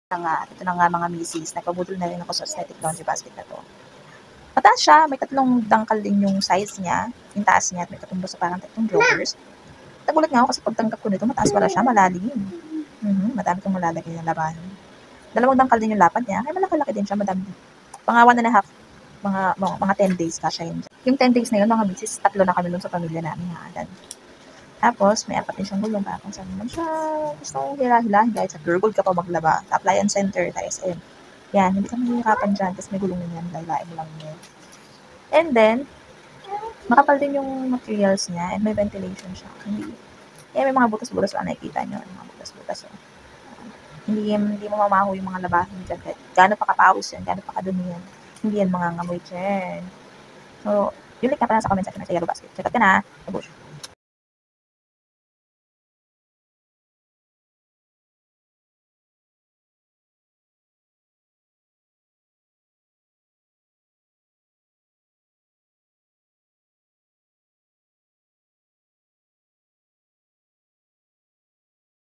Ito na nga mga misis, nagpabudol na rin ako sa aesthetic laundry basket na to. Mataas siya, may 3 dangkal din yung size niya, yung taas niya, at may katumbas sa parang 3 drawers. Nagulat nga ako kasi pagtanggap ko nito, mataas pala siya, malalim. Madami kong malalagay ng labahan. 2 dangkal din yung lapad niya, kaya malaki-laki din siya, madami. Mga 1.5, mga 10 days kasha yun. Yung 10 days na yun, mga misis, 3 na kami dun sa pamilya namin agad. Tapos, may 4 din siyang gulong para kung saan naman siya gusto kong hila-hilahin kahit sa Girl Gold ka pa maglaba. Sa Appliance Center, sa SM. Yan, hindi ka mahihirapan dyan. Tapos may gulong na yan, lahilain mo lang yan. And then, makapal din yung materials niya and may ventilation siya. May mga butas-butas na nakikita nyo. Mga butas-butas. Hindi mo mamaho yung mga labahin dyan. Gano'n pa kapawis yan, gano'n pa kadumi yan. Hindi yan mga ngamoy dyan. So, yung link na pala sa comment section na sa Yellow Basket. Check out ka na. Kabush.